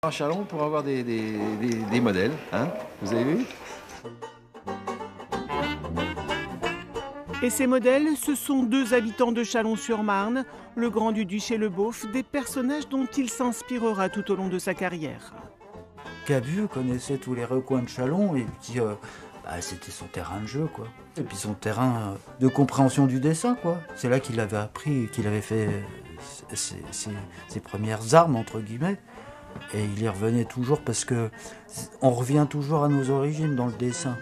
À Châlons pour avoir des modèles, hein, vous avez vu? Et ces modèles, ce sont deux habitants de Châlons-sur-Marne, le grand-duc et le beauf, des personnages dont il s'inspirera tout au long de sa carrière. Cabu connaissait tous les recoins de Châlons et puis c'était son terrain de jeu, quoi. Et puis son terrain de compréhension du dessin, quoi. C'est là qu'il avait appris, qu'il avait fait ses premières armes, entre guillemets. Et il y revenait toujours parce que on revient toujours à nos origines dans le dessin.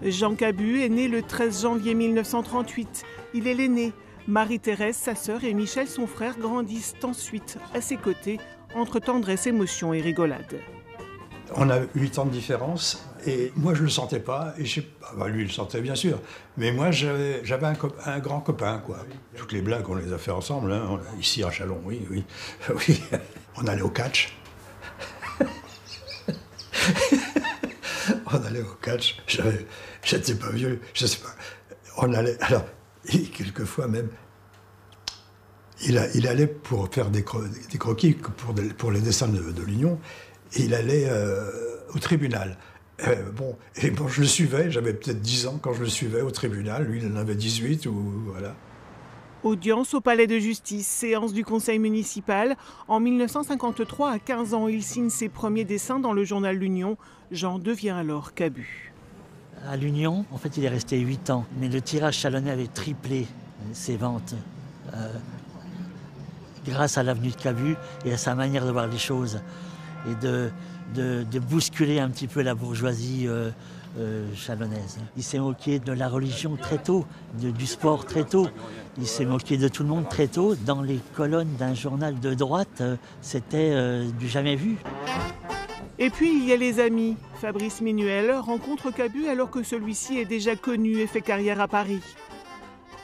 Jean Cabu est né le 13 janvier 1938. Il est l'aîné. Marie-Thérèse, sa sœur, et Michel, son frère, grandissent ensuite à ses côtés, entre tendresse, émotion et rigolade. On a 8 ans de différence et moi je le sentais pas. Et lui il le sentait bien sûr, mais moi j'avais un grand copain, quoi. Toutes les blagues on les a fait ensemble, hein. Ici à Châlons, oui. Oui. On allait au catch. On allait au catch. J'étais pas vieux, je sais pas. On allait alors quelquefois même. Il allait pour faire des croquis pour les dessins de l'Union. Et il allait au tribunal. Je le suivais, j'avais peut-être 10 ans quand je le suivais au tribunal. Lui, il en avait 18 ou voilà. Audience au palais de justice, séance du conseil municipal. En 1953, à 15 ans, il signe ses premiers dessins dans le journal L'Union. Jean devient alors Cabu. À l'Union, en fait, il est resté 8 ans. Mais le tirage chalonnais avait triplé ses ventes. Grâce à l'avenue de Cabu et à sa manière de voir les choses. Et de bousculer un petit peu la bourgeoisie chalonnaise. Il s'est moqué de la religion très tôt, du sport très tôt. Il s'est moqué de tout le monde très tôt. Dans les colonnes d'un journal de droite, c'était du jamais vu. Et puis il y a les amis. Fabrice Ménuel rencontre Cabu alors que celui-ci est déjà connu et fait carrière à Paris.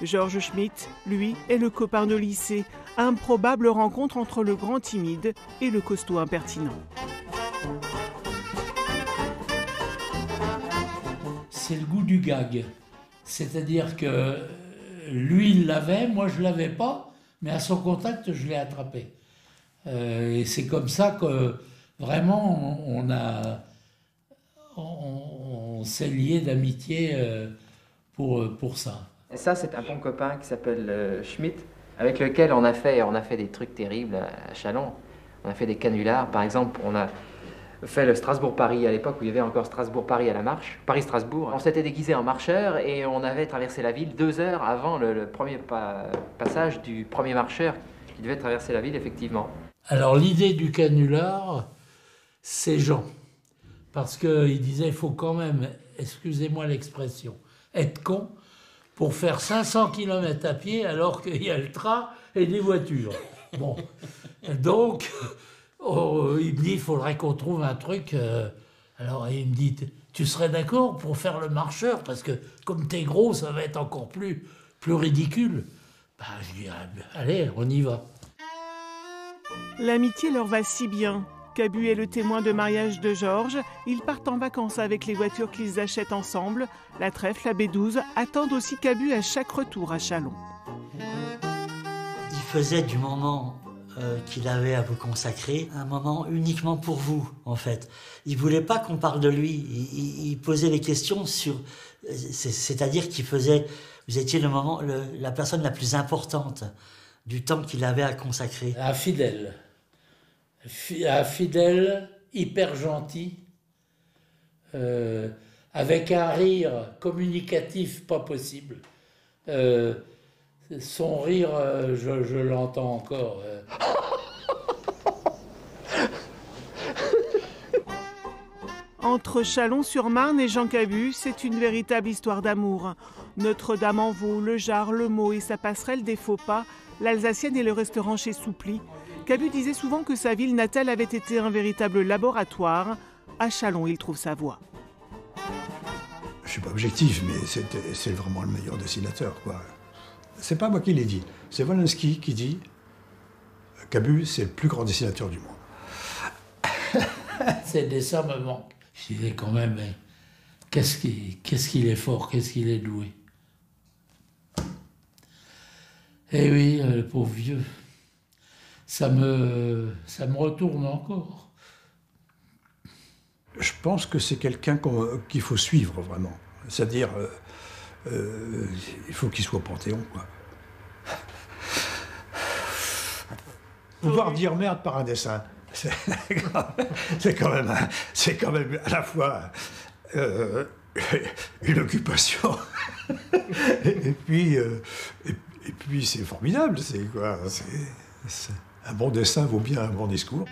Georges Schmitt, lui, est le copain de lycée. Improbable rencontre entre le grand timide et le costaud impertinent. C'est le goût du gag. C'est-à-dire que lui, il l'avait, moi je ne l'avais pas, mais à son contact, je l'ai attrapé. Et c'est comme ça que vraiment on s'est lié d'amitié pour ça. Et ça, c'est un bon copain qui s'appelle Schmitt, avec lequel on a fait des trucs terribles à Châlons. On a fait des canulars. Par exemple, on a fait le Strasbourg-Paris à l'époque où il y avait encore Strasbourg-Paris à la marche, Paris-Strasbourg. On s'était déguisé en marcheur et on avait traversé la ville 2 heures avant le premier passage du premier marcheur qui devait traverser la ville, effectivement. Alors l'idée du canular, c'est Jean. Parce qu'il disait, il faut quand même, excusez-moi l'expression, être con pour faire 500 km à pied alors qu'il y a le train et des voitures. Bon, donc, il me dit, il faudrait qu'on trouve un truc. Alors il me dit, tu serais d'accord pour faire le marcheur? Parce que comme t'es gros, ça va être encore plus ridicule. Ben, je dis, allez, on y va. L'amitié leur va si bien. Cabu est le témoin de mariage de Georges. Ils partent en vacances avec les voitures qu'ils achètent ensemble. La Trèfle, la B12 attendent aussi Cabu à chaque retour à Châlons. Il faisait du moment qu'il avait à vous consacrer un moment uniquement pour vous, en fait. Il voulait pas qu'on parle de lui. Il posait les questions sur... C'est-à-dire qu'il faisait... Vous étiez la personne la plus importante du temps qu'il avait à consacrer. Un fidèle. Un fidèle, hyper gentil, avec un rire communicatif pas possible. Son rire, je l'entends encore. Entre Châlons-sur-Marne et Jean Cabu, c'est une véritable histoire d'amour. Notre-Dame-en-Vaux, le Jard, le Meaux et sa passerelle des faux pas, l'Alsacienne et le restaurant chez Soupli. Cabu disait souvent que sa ville natale avait été un véritable laboratoire. À Châlons, il trouve sa voie. Je suis pas objectif, mais c'est vraiment le meilleur dessinateur, quoi. C'est pas moi qui l'ai dit, c'est Wolinski qui dit Cabu, c'est le plus grand dessinateur du monde. Ces dessins me manquent. Je disais quand même, qu'est-ce qu'il est fort, qu'est-ce qu'il est doué. Eh oui, le pauvre vieux, ça me retourne encore. Je pense que c'est quelqu'un qu'il faut suivre vraiment. C'est-à-dire, il faut qu'il soit au Panthéon, quoi. Pouvoir dire merde par un dessin, c'est quand même à la fois une occupation et puis c'est formidable. C'est quoi, un bon dessin vaut bien un bon discours.